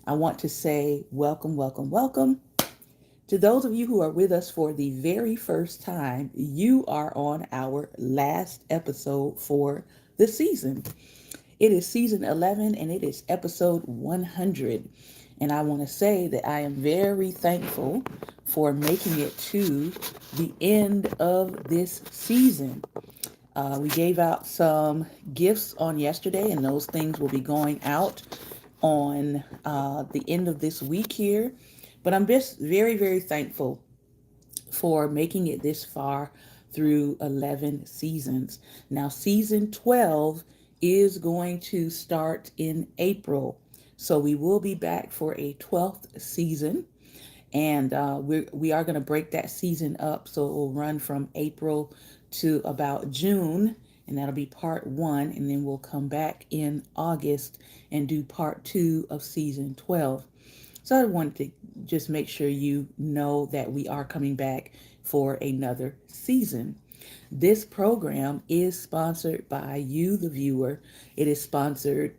I want to say welcome, welcome, welcome. To those of you who are with us for the very first time, you are on our last episode for the season. It is season 11 and it is episode 100. And I want to say that I am very thankful for making it to the end of this season. We gave out some gifts on yesterday, and those things will be going out on the end of this week here. But I'm just very, very thankful for making it this far through 11 seasons. Now, season 12 is going to start in April. So we will be back for a 12th season. And we are going to break that season up. So it will run from April to about June. And that'll be part one. And then we'll come back in August and do part two of season 12. So I wanted to just make sure you know that we are coming back for another season. This program is sponsored by you, the viewer. It is sponsored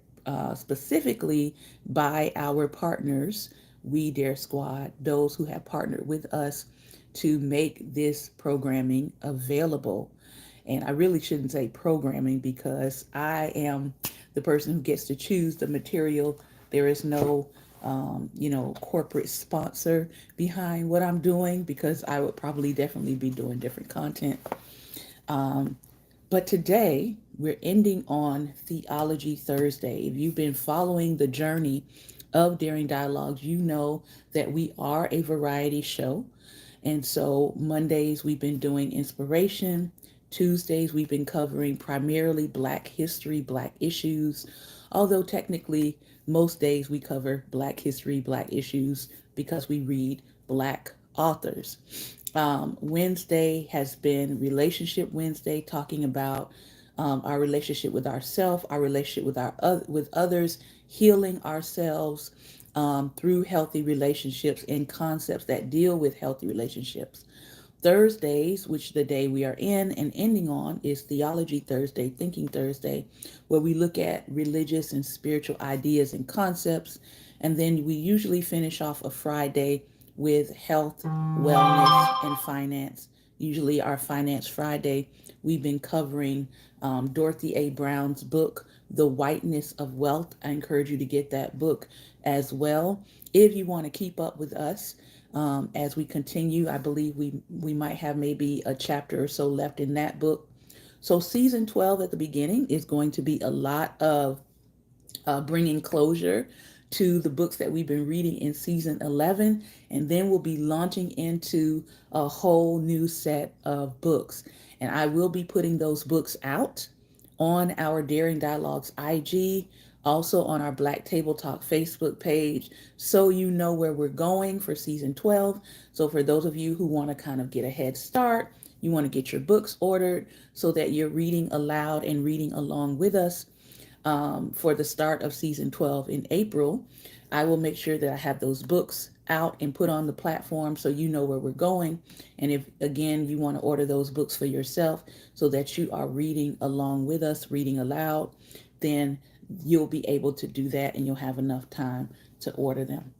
specifically by our partners, We Dare Squad, those who have partnered with us to make this programming available. And I really shouldn't say programming because I am the person who gets to choose the material. There is no corporate sponsor behind what I'm doing because I would probably definitely be doing different content. Um, but today we're ending on Theology Thursday. If you've been following the journey of Daring Dialogues, you know that we are a variety show. And so Mondays we've been doing inspiration. Tuesdays we've been covering primarily Black history, Black issues. Although technically most days we cover Black history, Black issues because we read Black authors. Wednesday has been Relationship Wednesday, talking about our relationship with ourselves, our relationship with with others, healing ourselves through healthy relationships and concepts that deal with healthy relationships. Thursdays, which the day we are in and ending on, is Theology Thursday, Thinking Thursday, where we look at religious and spiritual ideas and concepts. And then we usually finish off a Friday with health, wellness, and finance. Usually, our Finance Friday, we've been covering Dorothy A. Brown's book, The Whiteness of Wealth. I encourage you to get that book as well. If you want to keep up with us, as we continue, I believe we might have maybe a chapter or so left in that book. So season 12 at the beginning is going to be a lot of bringing closure to the books that we've been reading in season 11, and then we'll be launching into a whole new set of books. And I will be putting those books out on our Daring Dialogues IG, also on our Black Table Talk Facebook page, so you know where we're going for season 12. So for those of you who want to kind of get a head start, you want to get your books ordered so that you're reading aloud and reading along with us for the start of season 12 in April. I will make sure that I have those books out and put on the platform so you know where we're going. And if, again, you want to order those books for yourself so that you are reading along with us, reading aloud, then you'll be able to do that and you'll have enough time to order them.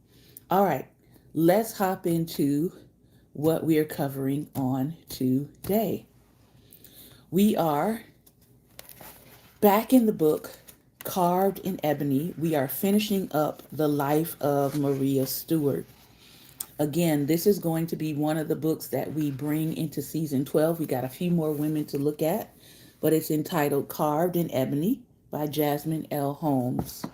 All right, let's hop into what we are covering on today. We are back in the book Carved in Ebony. We are finishing up the life of Maria Stewart. Again, this is going to be one of the books that we bring into season 12. We got a few more women to look at, but it's entitled Carved in Ebony by Jasmine L. Holmes.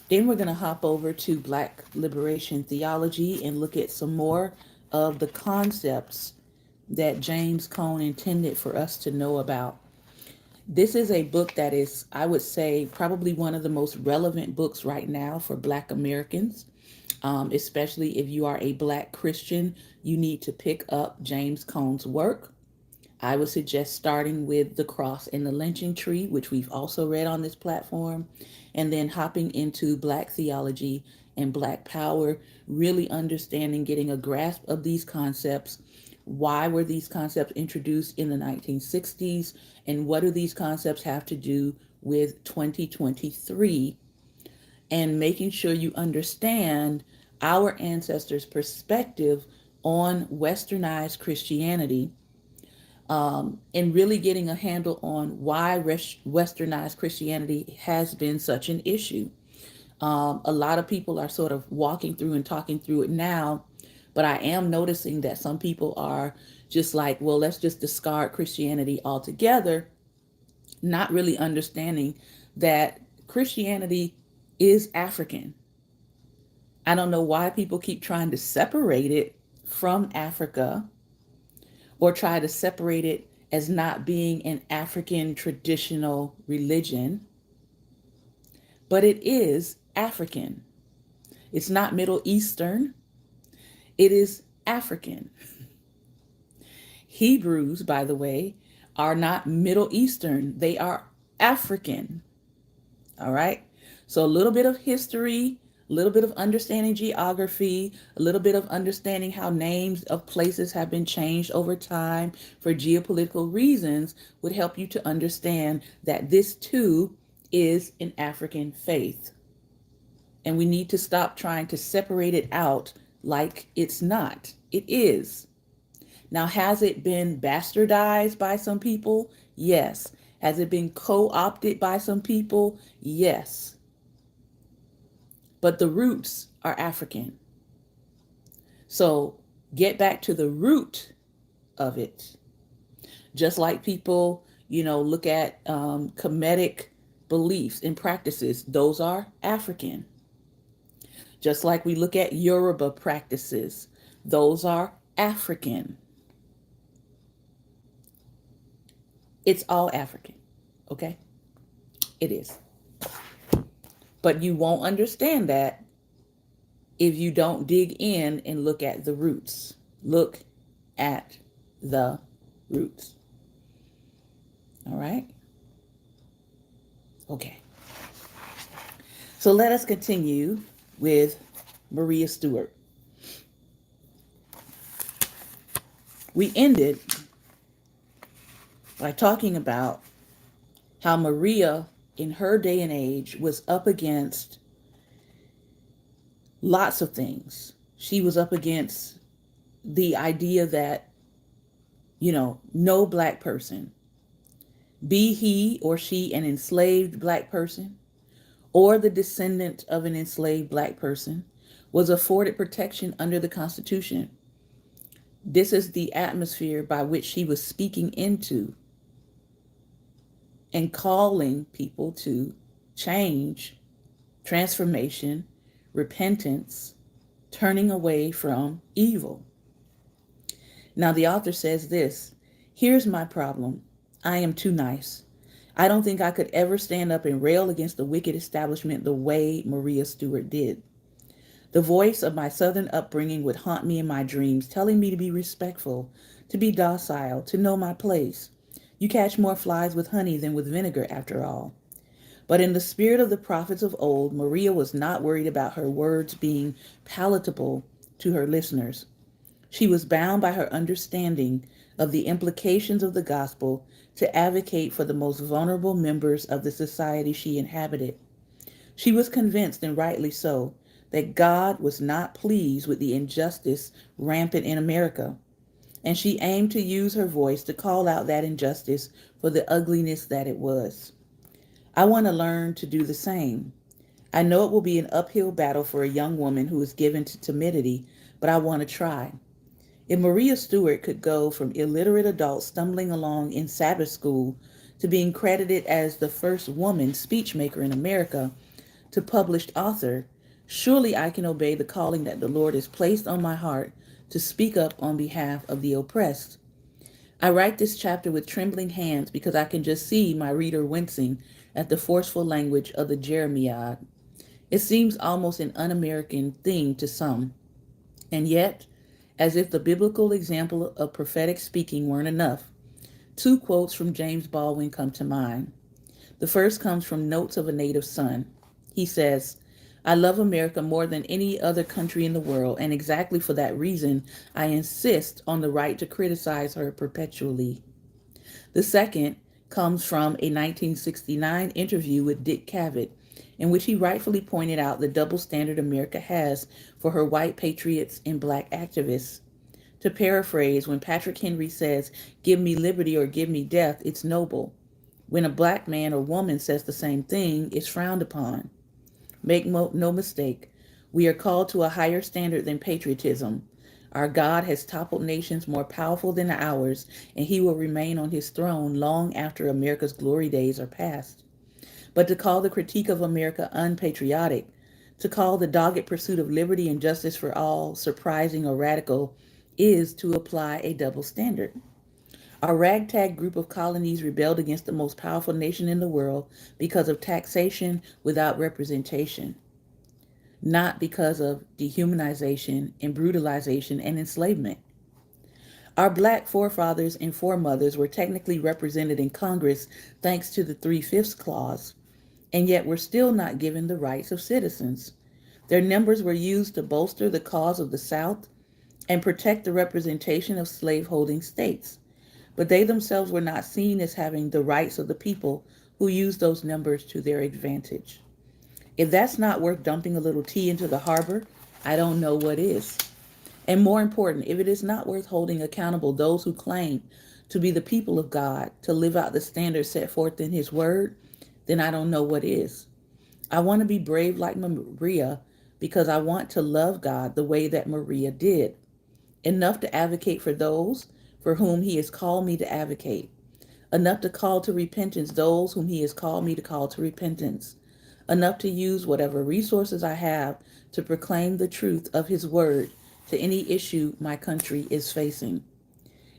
Then we're going to hop over to Black Liberation Theology and look at some more of the concepts that James Cone intended for us to know about. This is a book that is, I would say, probably one of the most relevant books right now for Black Americans, especially if you are a Black Christian. You need to pick up James Cone's work. I would suggest starting with The Cross and the Lynching Tree, which we've also read on this platform, and then hopping into Black theology and Black power, really understanding, getting a grasp of these concepts. Why were these concepts introduced in the 1960s? And what do these concepts have to do with 2023 and making sure you understand our ancestors' perspective on westernized Christianity, and really getting a handle on why westernized Christianity has been such an issue. A lot of people are sort of walking through and talking through it now, but I am noticing that some people are just like, well, let's just discard Christianity altogether, not really understanding that Christianity is African. I don't know why people keep trying to separate it from Africa or try to separate it as not being an African traditional religion, but it is African. It's not Middle Eastern, it is African. Hebrews, by the way, are not Middle Eastern, they are African. All right. So a little bit of history, a little bit of understanding geography, a little bit of understanding how names of places have been changed over time for geopolitical reasons would help you to understand that this too is an African faith. And we need to stop trying to separate it out like it's not. It is. Now, has it been bastardized by some people? Yes. Has it been co opted by some people? Yes. But the roots are African. So get back to the root of it. Just like people, look at Kemetic beliefs and practices, those are African. Just like we look at Yoruba practices, those are African. It's all African, okay? It is. But you won't understand that if you don't dig in and look at the roots. Look at the roots. All right? Okay. So let us continue with Maria Stewart. We ended by talking about how Maria, in her day and age, was up against lots of things. She was up against the idea that, no black person, be he or she an enslaved black person or the descendant of an enslaved black person, was afforded protection under the Constitution. This is the atmosphere by which she was speaking into and calling people to change, transformation, repentance, turning away from evil. Now, the author says this: here's my problem. I am too nice. I don't think I could ever stand up and rail against the wicked establishment the way Maria Stewart did. The voice of my Southern upbringing would haunt me in my dreams, telling me to be respectful, to be docile, to know my place. You catch more flies with honey than with vinegar, after all. But in the spirit of the prophets of old, Maria was not worried about her words being palatable to her listeners. She was bound by her understanding of the implications of the gospel to advocate for the most vulnerable members of the society she inhabited. She was convinced, and rightly so, that God was not pleased with the injustice rampant in America, and she aimed to use her voice to call out that injustice for the ugliness that it was. I want to learn to do the same. I know it will be an uphill battle for a young woman who is given to timidity, but I want to try. If Maria Stewart could go from illiterate adult stumbling along in Sabbath school to being credited as the first woman speechmaker in America to published author, surely I can obey the calling that the Lord has placed on my heart to speak up on behalf of the oppressed. I write this chapter with trembling hands because I can just see my reader wincing at the forceful language of the Jeremiad. It seems almost an un-American thing to some. And yet, as if the biblical example of prophetic speaking weren't enough, two quotes from James Baldwin come to mind. The first comes from Notes of a Native Son. He says, I love America more than any other country in the world, and exactly for that reason, I insist on the right to criticize her perpetually. The second comes from a 1969 interview with Dick Cavett, in which he rightfully pointed out the double standard America has for her white patriots and black activists. To paraphrase, when Patrick Henry says, "Give me liberty or give me death," it's noble. When a black man or woman says the same thing, it's frowned upon. Make no mistake, we are called to a higher standard than patriotism. Our God has toppled nations more powerful than ours, and he will remain on his throne long after America's glory days are past. But to call the critique of America unpatriotic, to call the dogged pursuit of liberty and justice for all surprising or radical, is to apply a double standard. Our ragtag group of colonies rebelled against the most powerful nation in the world because of taxation without representation, not because of dehumanization and brutalization and enslavement. Our black forefathers and foremothers were technically represented in Congress thanks to the Three-Fifths Clause, and yet were still not given the rights of citizens. Their numbers were used to bolster the cause of the South and protect the representation of slaveholding states, but they themselves were not seen as having the rights of the people who used those numbers to their advantage. If that's not worth dumping a little tea into the harbor, I don't know what is. And more important, if it is not worth holding accountable those who claim to be the people of God, to live out the standards set forth in his word, then I don't know what is. I want to be brave like Maria because I want to love God the way that Maria did. Enough to advocate for those for whom he has called me to advocate. Enough to call to repentance those whom he has called me to call to repentance. Enough to use whatever resources I have to proclaim the truth of his word to any issue my country is facing.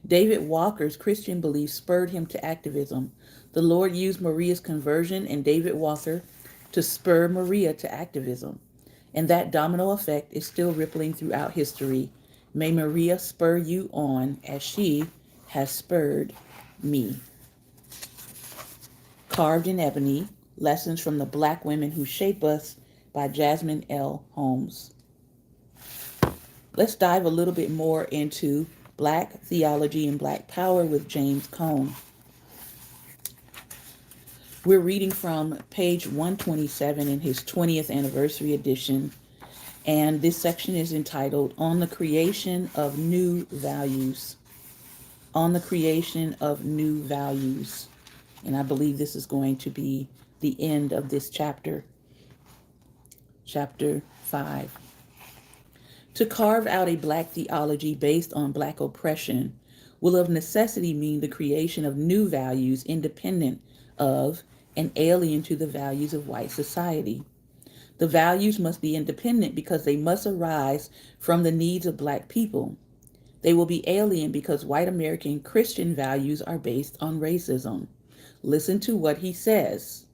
David Walker's Christian belief spurred him to activism. The Lord used Maria's conversion and David Walker to spur Maria to activism. And that domino effect is still rippling throughout history. May Maria spur you on as she has spurred me. Carved in Ebony, Lessons from the Black Women Who Shape Us by Jasmine L. Holmes. Let's dive a little bit more into Black theology and Black power with James Cone. We're reading from page 127 in his 20th anniversary edition, and this section is entitled On the Creation of New Values. On the Creation of New Values. And I believe this is going to be the end of this chapter. Chapter 5. To carve out a Black theology based on Black oppression will of necessity mean the creation of new values independent of and alien to the values of white society. The values must be independent because they must arise from the needs of Black people. They will be alien because white American Christian values are based on racism. Listen to what he says.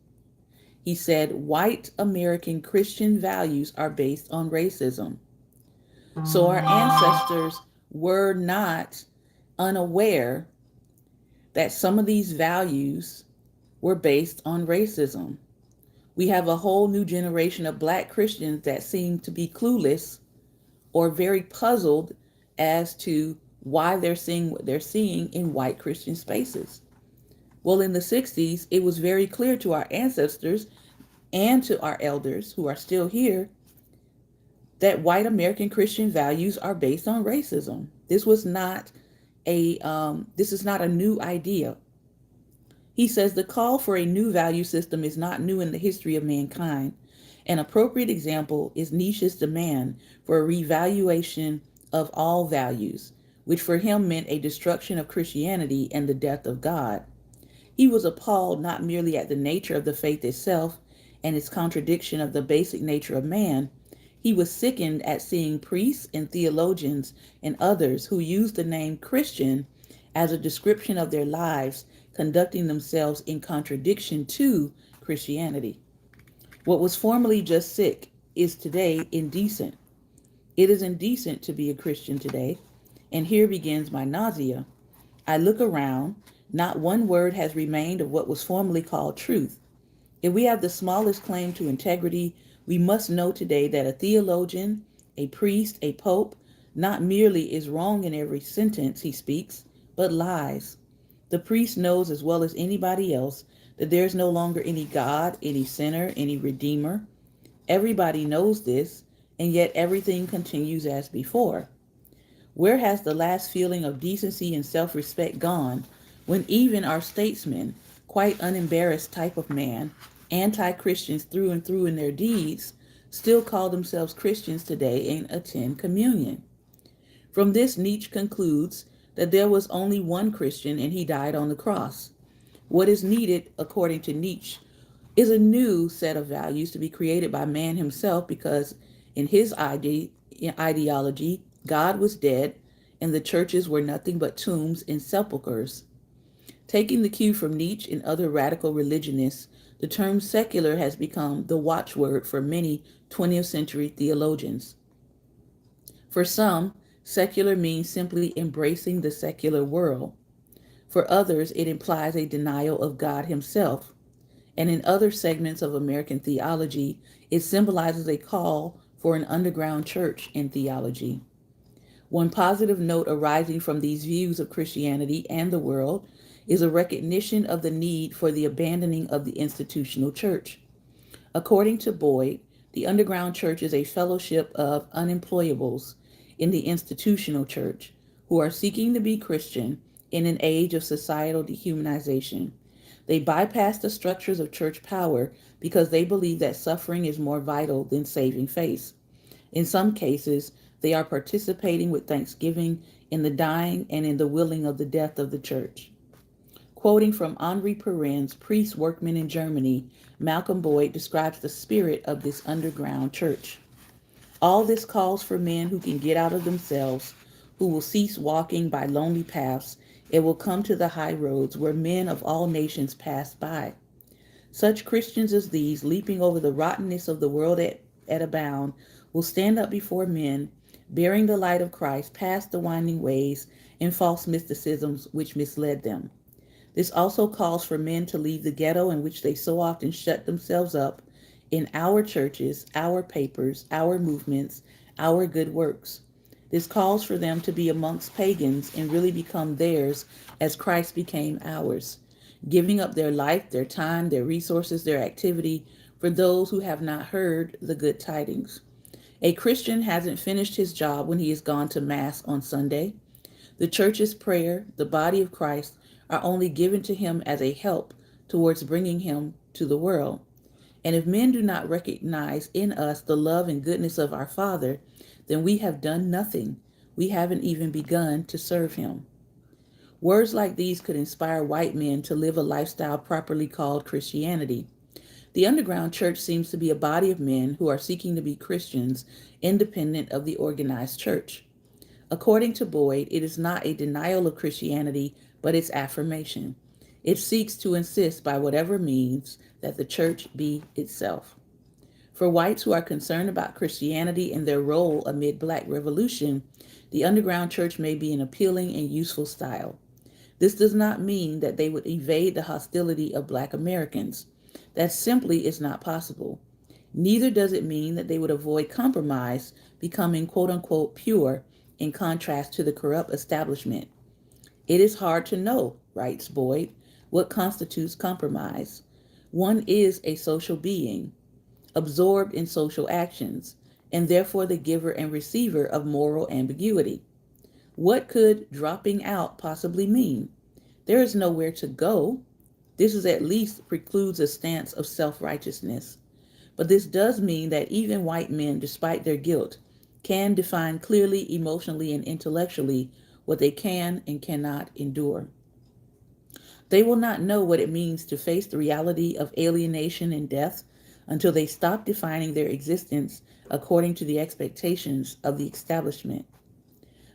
He said, white American Christian values are based on racism. So our ancestors were not unaware that some of these values were based on racism. We have a whole new generation of Black Christians that seem to be clueless or very puzzled as to why they're seeing what they're seeing in white Christian spaces. Well, in the 60s, it was very clear to our ancestors and to our elders who are still here that white American Christian values are based on racism. This is not a new idea. He says the call for a new value system is not new in the history of mankind. An appropriate example is Nietzsche's demand for a revaluation of all values, which for him meant a destruction of Christianity and the death of God. He was appalled not merely at the nature of the faith itself and its contradiction of the basic nature of man. He was sickened at seeing priests and theologians and others who used the name Christian as a description of their lives, conducting themselves in contradiction to Christianity. What was formerly just sick is today indecent. It is indecent to be a Christian today, and here begins my nausea. I look around, not one word has remained of what was formerly called truth. If we have the smallest claim to integrity, we must know today that a theologian, a priest, a pope, not merely is wrong in every sentence he speaks, but lies. The priest knows as well as anybody else that there's no longer any God, any sinner, any redeemer. Everybody knows this, and yet everything continues as before. Where has the last feeling of decency and self respect gone when even our statesmen, quite unembarrassed type of man, anti Christians through and through in their deeds, still call themselves Christians today and attend communion? From this, Nietzsche concludes that there was only one Christian and he died on the cross. What is needed, according to Nietzsche, is a new set of values to be created by man himself because in his ideology, God was dead and the churches were nothing but tombs and sepulchres. Taking the cue from Nietzsche and other radical religionists, the term secular has become the watchword for many 20th century theologians. For some, secular means simply embracing the secular world. For others, it implies a denial of God himself. And in other segments of American theology, it symbolizes a call for an underground church in theology. One positive note arising from these views of Christianity and the world is a recognition of the need for the abandoning of the institutional church. According to Boyd, the underground church is a fellowship of unemployables in the institutional church who are seeking to be Christian in an age of societal dehumanization. They bypass the structures of church power because they believe that suffering is more vital than saving faith. In some cases, they are participating with thanksgiving in the dying and in the willing of the death of the church. Quoting from Henri Perrin's Priest Workmen in Germany, Malcolm Boyd describes the spirit of this underground church. All this calls for men who can get out of themselves, who will cease walking by lonely paths, and will come to the high roads where men of all nations pass by. Such Christians as these, leaping over the rottenness of the world at a bound, will stand up before men, bearing the light of Christ past the winding ways and false mysticisms which misled them. This also calls for men to leave the ghetto in which they so often shut themselves up in our churches, our papers, our movements, our good works. This calls for them to be amongst pagans and really become theirs as Christ became ours, giving up their life, their time, their resources, their activity for those who have not heard the good tidings. A Christian hasn't finished his job when he has gone to Mass on Sunday. The church's prayer, the body of Christ, are only given to him as a help towards bringing him to the world. And if men do not recognize in us the love and goodness of our Father, then we have done nothing. We haven't even begun to serve him. Words like these could inspire white men to live a lifestyle properly called Christianity. The underground church seems to be a body of men who are seeking to be Christians, independent of the organized church. According to Boyd, it is not a denial of Christianity, but its affirmation. It seeks to insist by whatever means that the church be itself. For whites who are concerned about Christianity and their role amid Black revolution, the underground church may be an appealing and useful style. This does not mean that they would evade the hostility of Black Americans. That simply is not possible. Neither does it mean that they would avoid compromise, becoming quote unquote pure in contrast to the corrupt establishment. It is hard to know, writes Boyd, what constitutes compromise. One is a social being, absorbed in social actions, and therefore the giver and receiver of moral ambiguity. What could dropping out possibly mean? There is nowhere to go. This is at least precludes a stance of self-righteousness. But this does mean that even white men, despite their guilt, can define clearly, emotionally, and intellectually what they can and cannot endure. They will not know what it means to face the reality of alienation and death until they stop defining their existence according to the expectations of the establishment.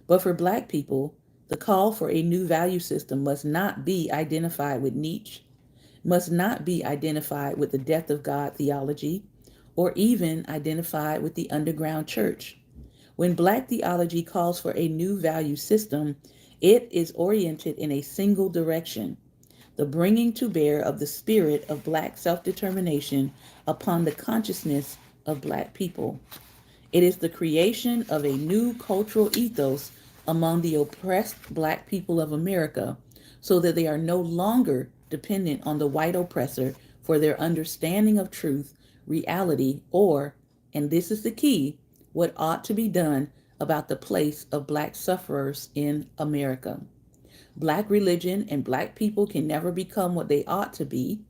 But for Black people, the call for a new value system must not be identified with Nietzsche, must not be identified with the death of God theology, or even identified with the underground church. When Black theology calls for a new value system, it is oriented in a single direction: the bringing to bear of the spirit of Black self-determination upon the consciousness of Black people. It is the creation of a new cultural ethos among the oppressed Black people of America so that they are no longer dependent on the white oppressor for their understanding of truth, reality, or, and this is the key, what ought to be done about the place of black sufferers in America. Black religion and black people can never become what they ought to be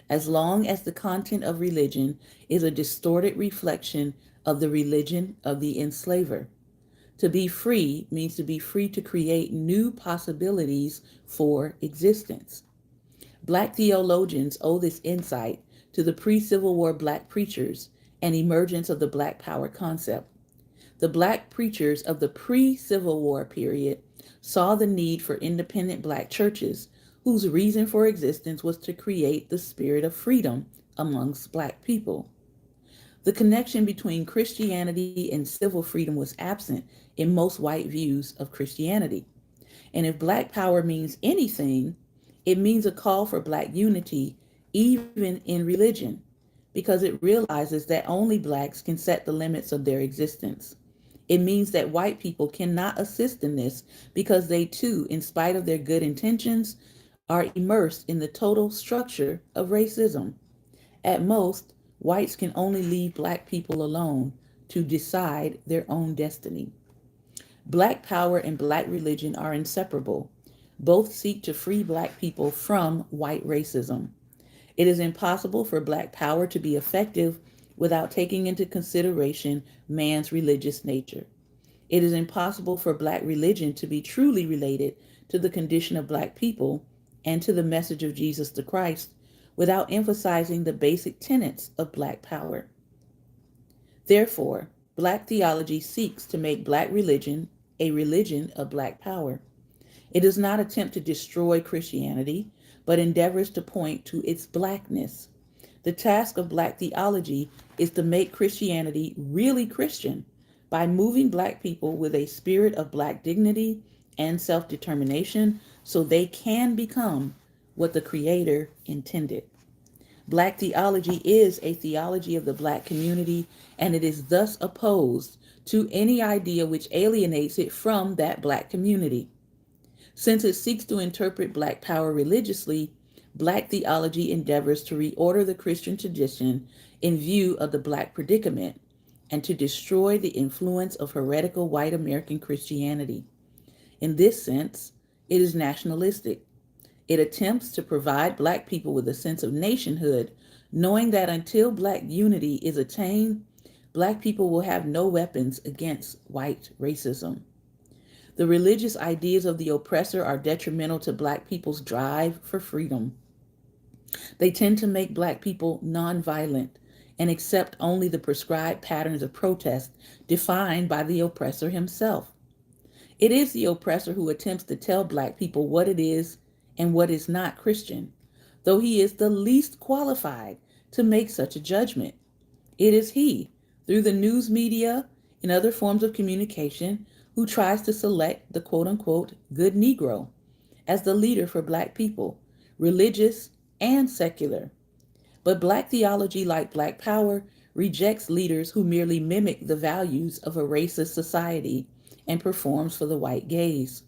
as long as the content of religion is a distorted reflection of the religion of the enslaver. To be free means to be free to create new possibilities for existence. Black theologians owe this insight to the pre-Civil War black preachers and emergence of the black power concept. The black preachers of the pre-Civil War period saw the need for independent black churches whose reason for existence was to create the spirit of freedom amongst black people. The connection between Christianity and civil freedom was absent in most white views of Christianity. And if black power means anything, it means a call for black unity, even in religion, because it realizes that only blacks can set the limits of their existence. It means that white people cannot assist in this because they too, in spite of their good intentions, are immersed in the total structure of racism. At most, whites can only leave black people alone to decide their own destiny. Black power and black religion are inseparable. Both seek to free black people from white racism. It is impossible for black power to be effective without taking into consideration man's religious nature. It is impossible for black religion to be truly related to the condition of black people and to the message of Jesus the Christ without emphasizing the basic tenets of black power. Therefore, black theology seeks to make black religion a religion of black power. It does not attempt to destroy Christianity, but endeavors to point to its blackness. The task of black theology is to make Christianity really Christian by moving black people with a spirit of black dignity and self-determination so they can become what the Creator intended. Black theology is a theology of the black community, and it is thus opposed to any idea which alienates it from that black community. Since it seeks to interpret black power religiously, black theology endeavors to reorder the Christian tradition in view of the black predicament and to destroy the influence of heretical white American Christianity. In this sense, it is nationalistic. It attempts to provide black people with a sense of nationhood, knowing that until black unity is attained, black people will have no weapons against white racism. The religious ideas of the oppressor are detrimental to black people's drive for freedom. They tend to make black people nonviolent and accept only the prescribed patterns of protest defined by the oppressor himself. It is the oppressor who attempts to tell black people what it is and what is not Christian, though he is the least qualified to make such a judgment. It is he, through the news media and other forms of communication, who tries to select the quote-unquote good Negro as the leader for black people, religious and secular. But black theology, like black power, rejects leaders who merely mimic the values of a racist society and performs for the white gaze.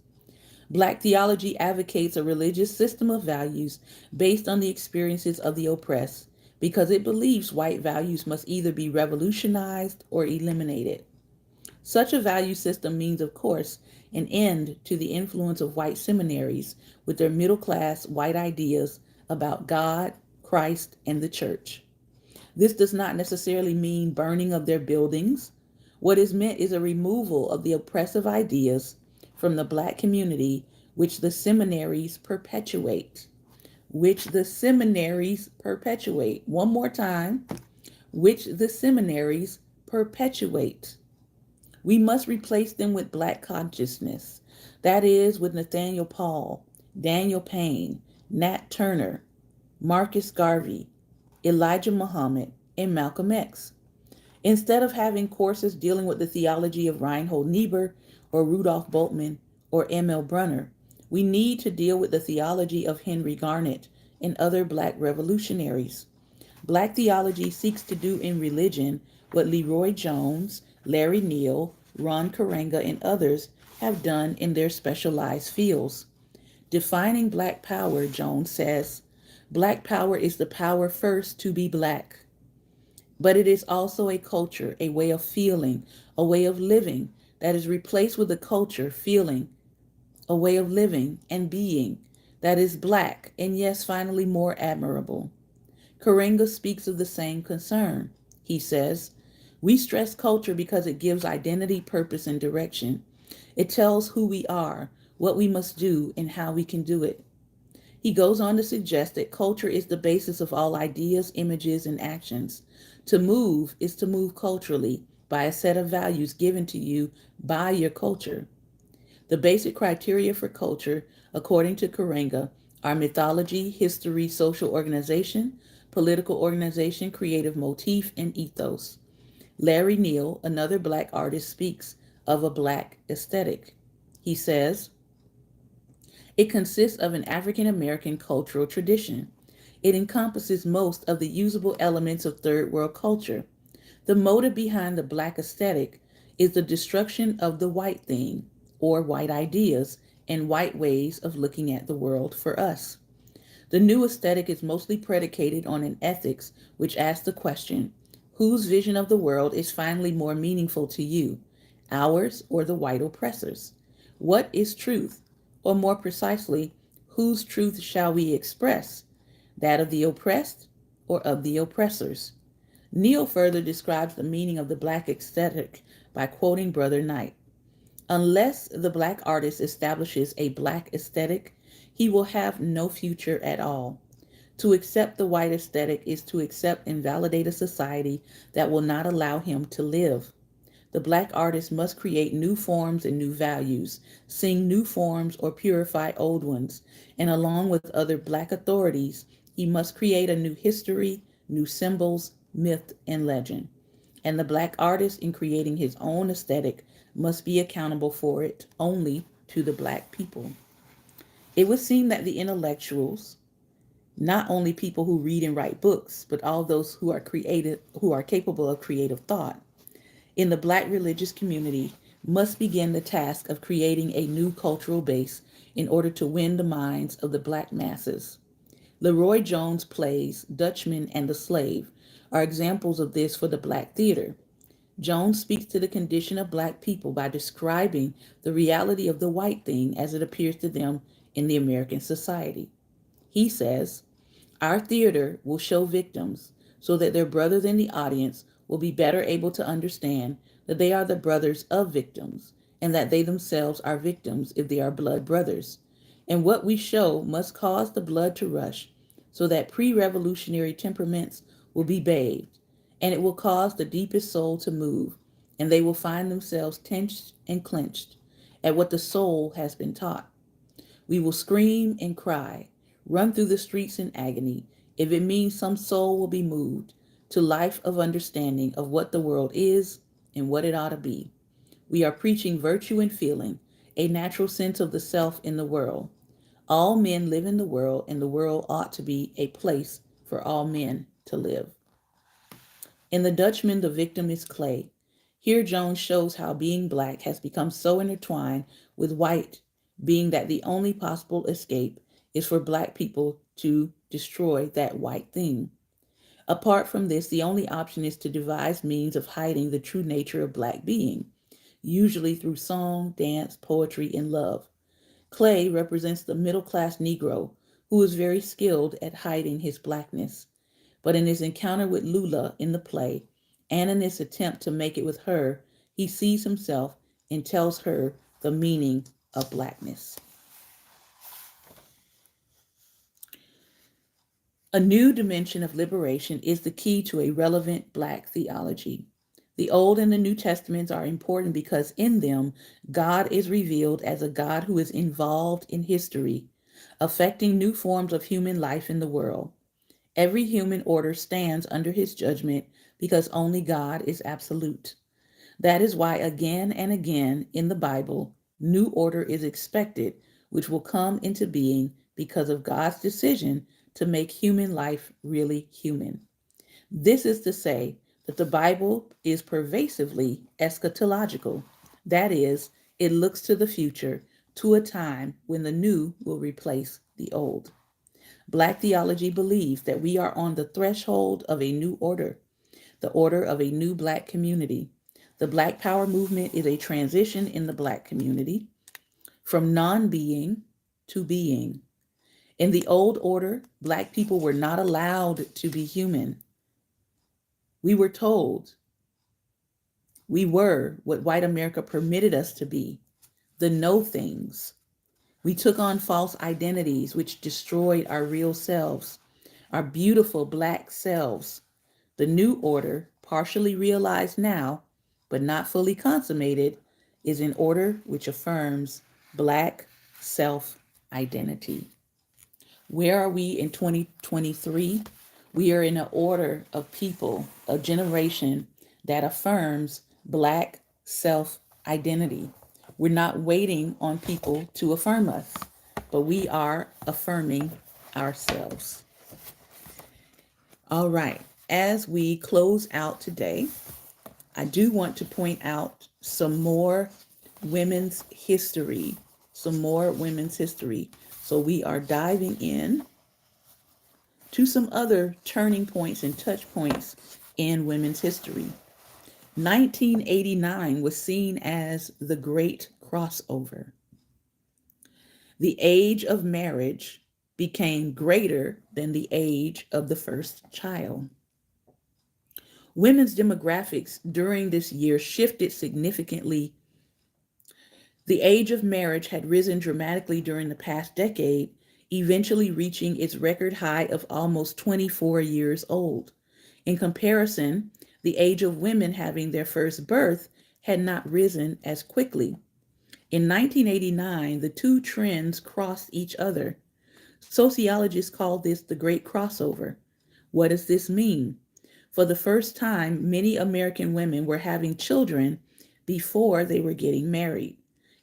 Black theology advocates a religious system of values based on the experiences of the oppressed because it believes white values must either be revolutionized or eliminated. Such a value system means, of course, an end to the influence of white seminaries with their middle-class white ideas about God, Christ, and the church. This does not necessarily mean burning of their buildings. What is meant is a removal of the oppressive ideas from the black community which the seminaries perpetuate. Which the seminaries perpetuate. One more time. Which the seminaries perpetuate. We must replace them with black consciousness. That is, with Nathaniel Paul, Daniel Payne, Nat Turner, Marcus Garvey, Elijah Muhammad, and Malcolm X. Instead of having courses dealing with the theology of Reinhold Niebuhr or Rudolph Bultmann or M.L. Brunner, we need to deal with the theology of Henry Garnet and other black revolutionaries. Black theology seeks to do in religion what Leroy Jones, Larry Neal, Ron Karenga, and others have done in their specialized fields. Defining Black power, Jones says, Black power is the power first to be Black, but it is also a culture, a way of feeling, a way of living that is replaced with a culture, feeling, a way of living and being that is Black and, yes, finally more admirable. Karenga speaks of the same concern. He says, we stress culture because it gives identity, purpose, and direction. It tells who we are, what we must do, and how we can do it. He goes on to suggest that culture is the basis of all ideas, images, and actions. To move is to move culturally by a set of values given to you by your culture. The basic criteria for culture, according to Karenga, are mythology, history, social organization, political organization, creative motif, and ethos. Larry Neal, another Black artist, speaks of a Black aesthetic. He says, it consists of an African American cultural tradition. It encompasses most of the usable elements of third world culture. The motive behind the Black aesthetic is the destruction of the white thing, or white ideas, and white ways of looking at the world for us. The new aesthetic is mostly predicated on an ethics which asks the question, whose vision of the world is finally more meaningful to you, ours or the white oppressors? What is truth? Or more precisely, whose truth shall we express? That of the oppressed or of the oppressors? Neal further describes the meaning of the Black aesthetic by quoting Brother Knight. Unless the Black artist establishes a Black aesthetic, he will have no future at all. To accept the white aesthetic is to accept and validate a society that will not allow him to live. The Black artist must create new forms and new values, sing new forms or purify old ones, and along with other Black authorities, he must create a new history, new symbols, myth, and legend. And the Black artist, in creating his own aesthetic, must be accountable for it only to the Black people. It would seem that the intellectuals, not only people who read and write books, but all those who are creative, who are capable of creative thought, in the Black religious community must begin the task of creating a new cultural base in order to win the minds of the Black masses. Leroy Jones' plays Dutchman and the Slave are examples of this for the Black theater. Jones speaks to the condition of Black people by describing the reality of the white thing as it appears to them in the American society. He says, our theater will show victims so that their brothers in the audience will be better able to understand that they are the brothers of victims and that they themselves are victims if they are blood brothers. And what we show must cause the blood to rush so that pre-revolutionary temperaments will be bathed, and it will cause the deepest soul to move, and they will find themselves tensed and clenched at what the soul has been taught. We will scream and cry, run through the streets in agony, if it means some soul will be moved to life of understanding of what the world is and what it ought to be. We are preaching virtue and feeling, a natural sense of the self in the world. All men live in the world, and the world ought to be a place for all men to live. In The Dutchman, the victim is clay. Here Jones shows how being Black has become so intertwined with white, being that the only possible escape is for Black people to destroy that white thing. Apart from this, the only option is to devise means of hiding the true nature of Black being, usually through song, dance, poetry, and love. Clay represents the middle class Negro who is very skilled at hiding his Blackness. But in his encounter with Lula in the play, and in his attempt to make it with her, he sees himself and tells her the meaning of Blackness. A new dimension of liberation is the key to a relevant Black theology. The Old and the New Testaments are important because in them, God is revealed as a God who is involved in history, affecting new forms of human life in the world. Every human order stands under his judgment because only God is absolute. That is why again and again in the Bible, new order is expected, which will come into being because of God's decision to make human life really human. This is to say that the Bible is pervasively eschatological. That is, it looks to the future to a time when the new will replace the old. Black theology believes that we are on the threshold of a new order, the order of a new Black community. The Black Power movement is a transition in the Black community from non being to being. In the old order, Black people were not allowed to be human. We were told we were what white America permitted us to be, the no things. We took on false identities, which destroyed our real selves, our beautiful Black selves. The new order, partially realized now, but not fully consummated, is an order which affirms Black self identity. Where are we in 2023? We are in an order of people, a generation that affirms Black self identity. We're not waiting on people to affirm us, but we are affirming ourselves. All right, as we close out today, I do want to point out some more women's history, some more women's history. So we are diving in to some other turning points and touch points in women's history. 1989 was seen as the great crossover. The age of marriage became greater than the age of the first child. Women's demographics during this year shifted significantly. The age of marriage had risen dramatically during the past decade, eventually reaching its record high of almost 24 years old. In comparison, the age of women having their first birth had not risen as quickly. In 1989, the two trends crossed each other. Sociologists call this the Great Crossover. What does this mean? For the first time, many American women were having children before they were getting married.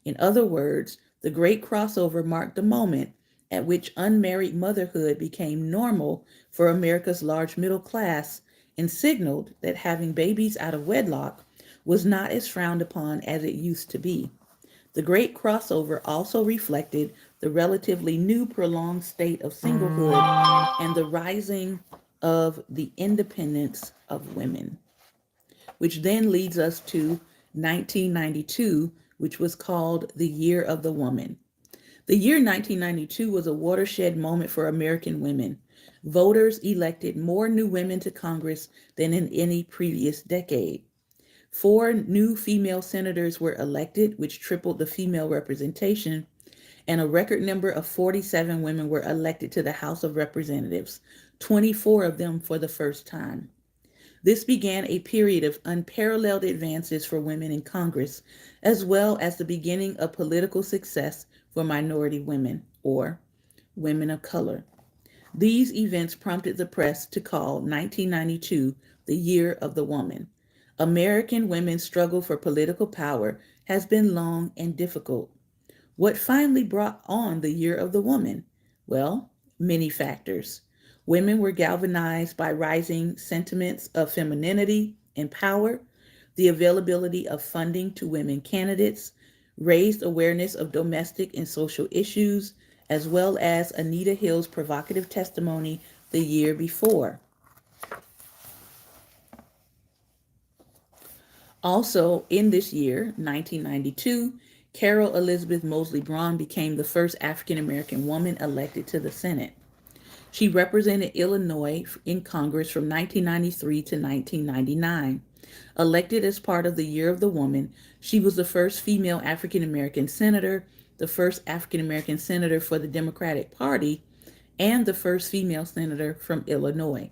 In other words, the Great Crossover marked the moment at which unmarried motherhood became normal for America's large middle class and signaled that having babies out of wedlock was not as frowned upon as it used to be. The Great Crossover also reflected the relatively new prolonged state of singlehood and the rising of the independence of women, which then leads us to 1992, which was called the Year of the Woman. The year 1992 was a watershed moment for American women. Voters elected more new women to Congress than in any previous decade. 4 new female senators were elected, which tripled the female representation, and a record number of 47 women were elected to the House of Representatives, 24 of them for the first time. This began a period of unparalleled advances for women in Congress, as well as the beginning of political success for minority women, or women of color. These events prompted the press to call 1992 the Year of the Woman. American women's struggle for political power has been long and difficult. What finally brought on the Year of the Woman? Well, many factors. Women were galvanized by rising sentiments of femininity and power, the availability of funding to women candidates, raised awareness of domestic and social issues, as well as Anita Hill's provocative testimony the year before. Also, in this year, 1992, Carol Elizabeth Moseley Braun became the first African American woman elected to the Senate. She represented Illinois in Congress from 1993 to 1999. Elected as part of the Year of the Woman, she was the first female African American senator, the first African American senator for the Democratic Party, and the first female senator from Illinois.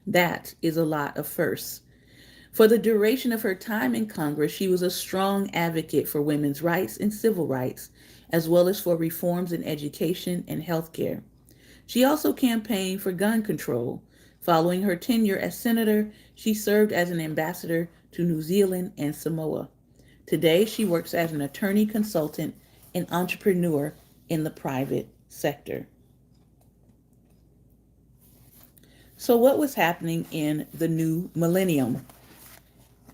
That is a lot of firsts. For the duration of her time in Congress, she was a strong advocate for women's rights and civil rights, as well as for reforms in education and healthcare. She also campaigned for gun control. Following her tenure as senator, she served as an ambassador to New Zealand and Samoa. Today, she works as an attorney consultant and entrepreneur in the private sector. So what was happening in the new millennium,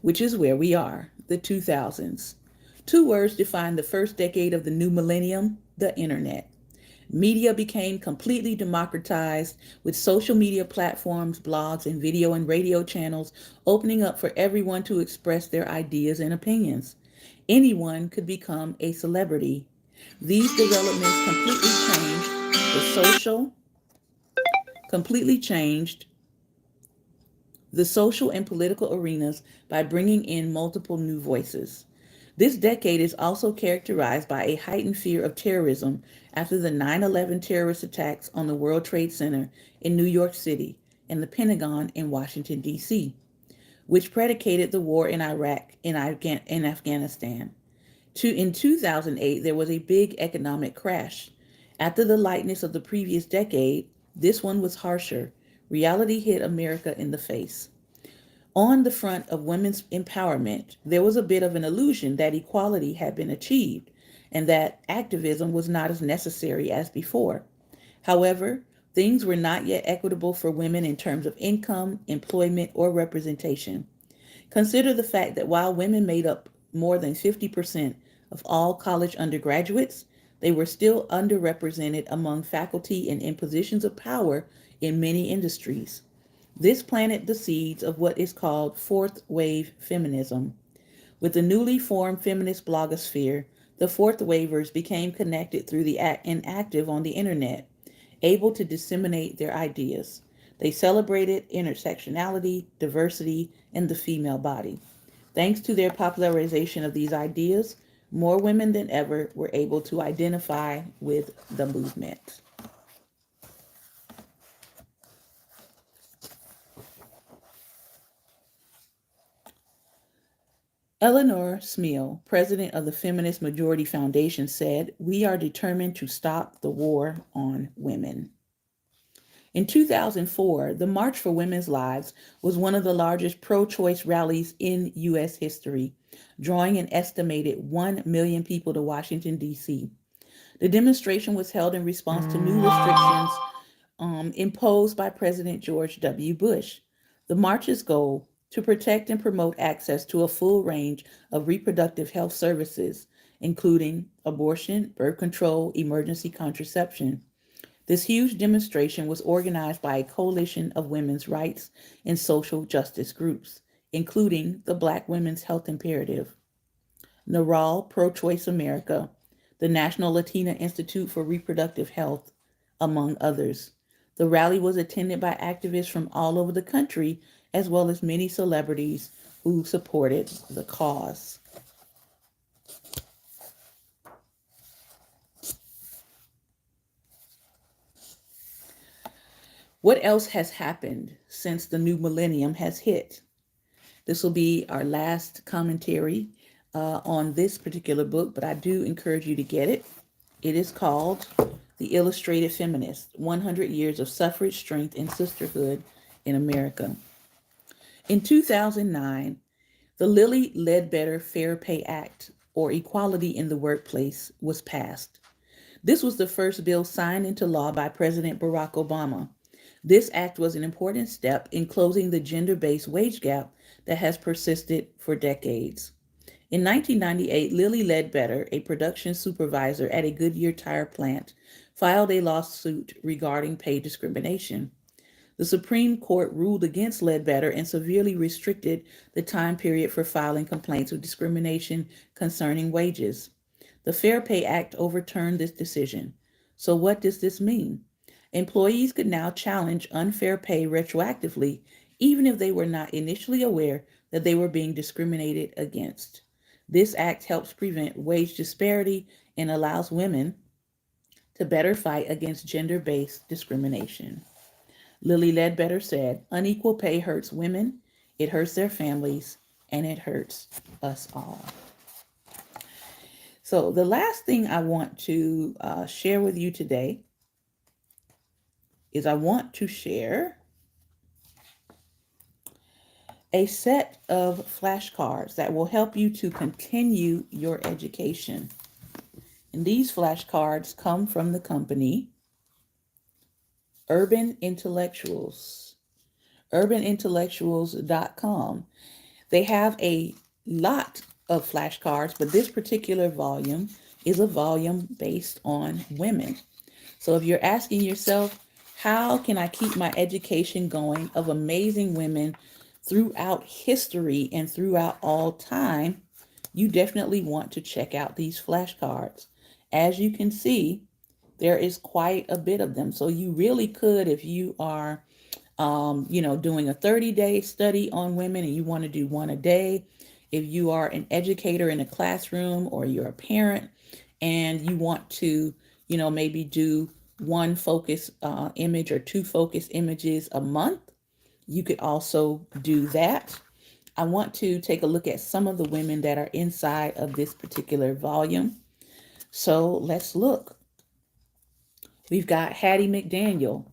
which is where we are, the 2000s? Two words define the first decade of the new millennium: the internet. Media became completely democratized with social media platforms, blogs, and video and radio channels opening up for everyone to express their ideas and opinions. Anyone could become a celebrity. These developments completely changed the social and political arenas by bringing in multiple new voices. This decade is also characterized by a heightened fear of terrorism after the 9/11 terrorist attacks on the World Trade Center in New York City and the Pentagon in Washington, D.C., which predicated the war in Iraq and Afghanistan. In 2008, there was a big economic crash. After the lightness of the previous decade, this one was harsher. Reality hit America in the face. On the front of women's empowerment, there was a bit of an illusion that equality had been achieved and that activism was not as necessary as before. However, things were not yet equitable for women in terms of income, employment, or representation. Consider the fact that while women made up more than 50% of all college undergraduates, they were still underrepresented among faculty and in positions of power in many industries. This planted the seeds of what is called fourth wave feminism. With the newly formed feminist blogosphere, the fourth wavers became connected through the and active on the internet, able to disseminate their ideas. They celebrated intersectionality, diversity, and the female body. Thanks to their popularization of these ideas, more women than ever were able to identify with the movement. Eleanor Smeal, president of the Feminist Majority Foundation, said, "We are determined to stop the war on women." In 2004, the March for Women's Lives was one of the largest pro choice rallies in U.S. history, drawing an estimated 1 million people to Washington, D.C. The demonstration was held in response to new restrictions imposed by President George W. Bush. The march's goal: to protect and promote access to a full range of reproductive health services, including abortion, birth control, emergency contraception. This huge demonstration was organized by a coalition of women's rights and social justice groups, including the Black Women's Health Imperative, NARAL Pro Choice America, the National Latina Institute for Reproductive Health, among others. The rally was attended by activists from all over the country, as well as many celebrities who supported the cause. What else has happened since the new millennium has hit? This will be our last commentary on this particular book, but I do encourage you to get it. It is called The Illustrated Feminist: 100 Years of Suffrage, Strength, and Sisterhood in America. In 2009, the Lilly Ledbetter Fair Pay Act, or Equality in the Workplace, was passed. This was the first bill signed into law by President Barack Obama. This act was an important step in closing the gender-based wage gap that has persisted for decades. In 1998, Lilly Ledbetter, a production supervisor at a Goodyear tire plant, filed a lawsuit regarding pay discrimination. The Supreme Court ruled against Ledbetter and severely restricted the time period for filing complaints of discrimination concerning wages. The Fair Pay Act overturned this decision. So what does this mean? Employees could now challenge unfair pay retroactively, even if they were not initially aware that they were being discriminated against. This act helps prevent wage disparity and allows women to better fight against gender-based discrimination. Lilly Ledbetter said, "Unequal pay hurts women, it hurts their families, and it hurts us all." So the last thing I want to share with you today is I want to share a set of flashcards that will help you to continue your education. And these flashcards come from the company Urban Intellectuals, urbanintellectuals.com. They have a lot of flashcards, but this particular volume is a volume based on women. So if you're asking yourself, how can I keep my education going of amazing women throughout history and throughout all time, you definitely want to check out these flashcards. As you can see, there is quite a bit of them. So you really could, if you are doing a 30-day study on women and you want to do one a day, if you are an educator in a classroom or you're a parent and you want to, maybe do one focus image or two focus images a month, you could also do that. I want to take a look at some of the women that are inside of this particular volume. So let's look. We've got Hattie McDaniel.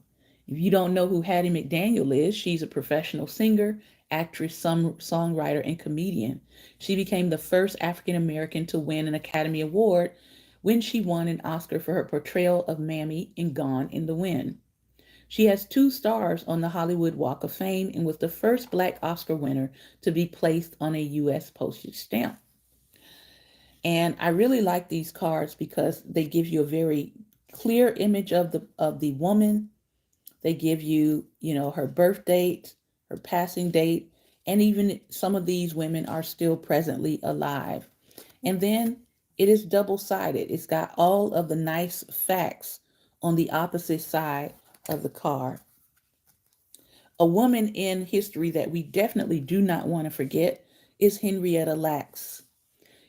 If you don't know who Hattie McDaniel is, she's a professional singer, actress, songwriter, and comedian. She became the first African American to win an Academy Award when she won an Oscar for her portrayal of Mammy in Gone in the Wind. She has two stars on the Hollywood Walk of Fame and was the first Black Oscar winner to be placed on a U.S. postage stamp. And I really like these cards because they give you a very clear image of the woman. They give you, her birth date, her passing date, and even some of these women are still presently alive. And then it is double-sided. It's got all of the nice facts on the opposite side of the card. A woman in history that we definitely do not want to forget is Henrietta Lacks.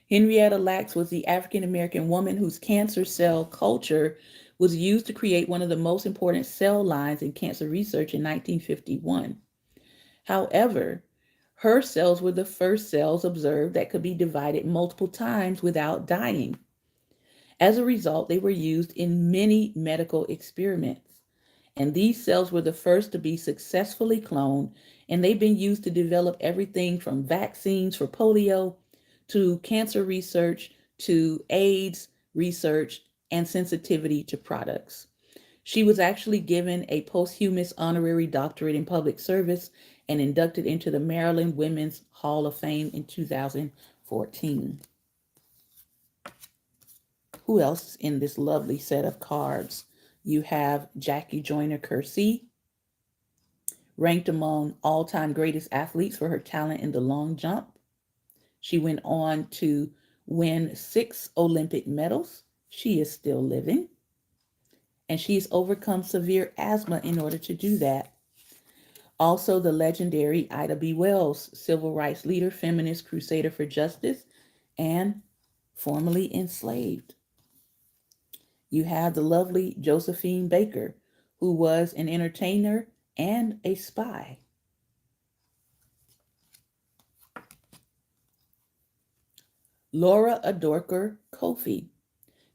Henrietta Lacks was the African American woman whose cancer cell culture was used to create one of the most important cell lines in cancer research in 1951. However, her cells were the first cells observed that could be divided multiple times without dying. As a result, they were used in many medical experiments. And these cells were the first to be successfully cloned, and they've been used to develop everything from vaccines for polio to cancer research to AIDS research and sensitivity to products. She was actually given a posthumous honorary doctorate in public service and inducted into the Maryland Women's Hall of Fame in 2014. Who else in this lovely set of cards? You have Jackie Joyner Kersee, ranked among all-time greatest athletes for her talent in the long jump. She went on to win 6 Olympic medals. She is still living. And she's overcome severe asthma in order to do that. Also, the legendary Ida B. Wells, civil rights leader, feminist, crusader for justice, and formerly enslaved. You have the lovely Josephine Baker, who was an entertainer and a spy. Laura Adorker Kofi.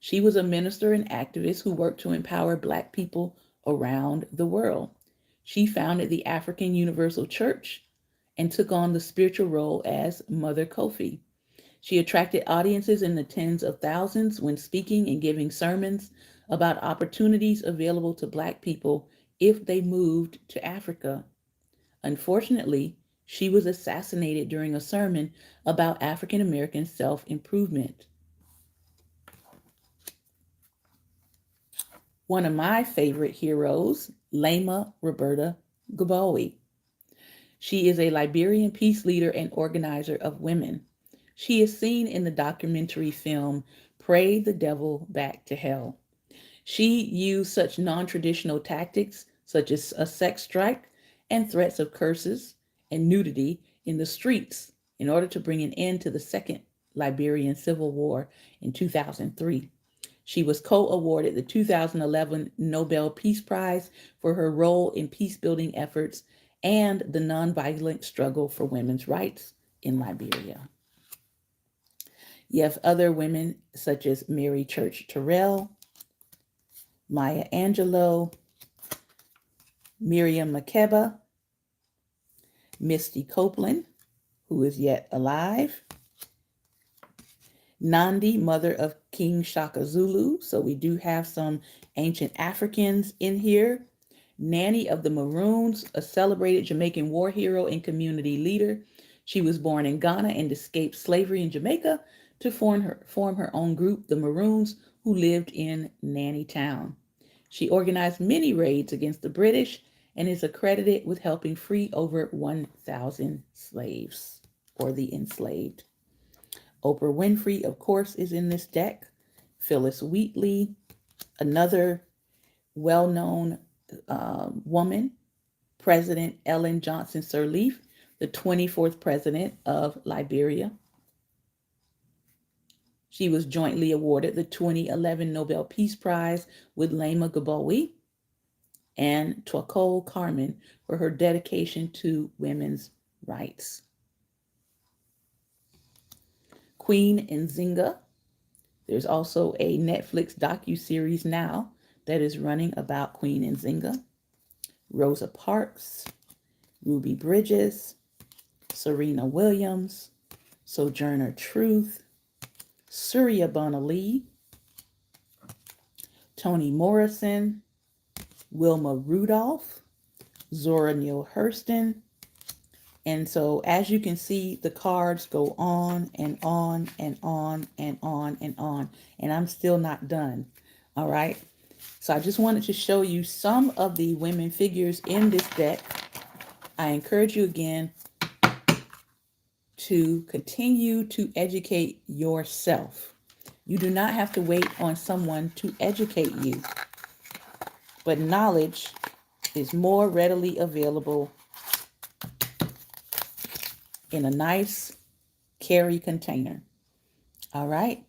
She was a minister and activist who worked to empower Black people around the world. She founded the African Universal Church and took on the spiritual role as Mother Kofi. She attracted audiences in the tens of thousands when speaking and giving sermons about opportunities available to Black people if they moved to Africa. Unfortunately, she was assassinated during a sermon about African American self-improvement. One of my favorite heroes, Lema Roberta Gbowe. She is a Liberian peace leader and organizer of women. She is seen in the documentary film Pray the Devil Back to Hell. She used such non-traditional tactics such as a sex strike and threats of curses and nudity in the streets in order to bring an end to the Second Liberian Civil War in 2003. She was co-awarded the 2011 Nobel Peace Prize for her role in peace-building efforts and the nonviolent struggle for women's rights in Liberia. You have other women such as Mary Church Terrell, Maya Angelou, Miriam Makeba, Misty Copeland, who is yet alive, Nandi, mother of King Shaka Zulu. So we do have some ancient Africans in here. Nanny of the Maroons, a celebrated Jamaican war hero and community leader. She was born in Ghana and escaped slavery in Jamaica to form her own group, the Maroons, who lived in Nanny Town. She organized many raids against the British and is accredited with helping free over 1,000 slaves or the enslaved. Oprah Winfrey, of course, is in this deck. Phyllis Wheatley, another well known woman. President Ellen Johnson Sirleaf, the 24th president of Liberia. She was jointly awarded the 2011 Nobel Peace Prize with Lama Gbowee and Twakol Carmen for her dedication to women's rights. Queen Nzinga. There's also a Netflix docu-series now that is running about Queen Nzinga. Rosa Parks, Ruby Bridges, Serena Williams, Sojourner Truth, Surya Bonalee, Toni Morrison, Wilma Rudolph, Zora Neale Hurston. And so as you can see, the cards go on and on and on and on and on. And I'm still not done. All right. So I just wanted to show you some of the women figures in this deck. I encourage you again to continue to educate yourself. You do not have to wait on someone to educate you, but knowledge is more readily available in a nice carry container. All right.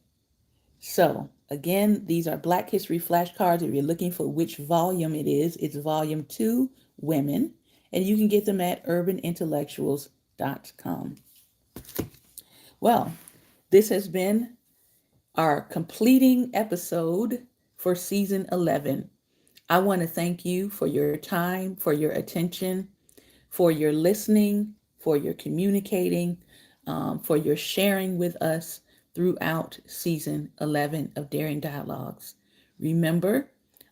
So again, these are Black History flashcards. If you're looking for which volume it is, it's volume 2, Women, and you can get them at urbanintellectuals.com. Well, this has been our completing episode for season 11. I want to thank you for your time, for your attention, for your listening, for your communicating, for your sharing with us throughout season 11 of Daring Dialogues. Remember,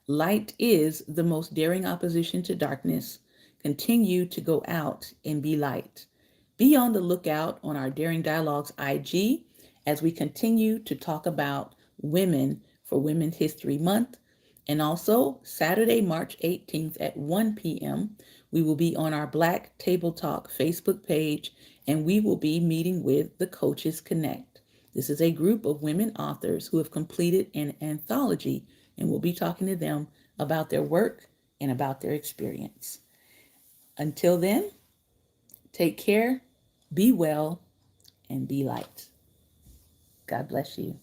light is the most daring opposition to darkness. Continue to go out and be light. Be on the lookout on our Daring Dialogues IG as we continue to talk about women for Women's History Month. And also, Saturday, March 18th at 1 p.m., we will be on our Black Table Talk Facebook page, and we will be meeting with the Coaches Connect. This is a group of women authors who have completed an anthology, and we'll be talking to them about their work and about their experience. Until then, take care, be well, and be light. God bless you.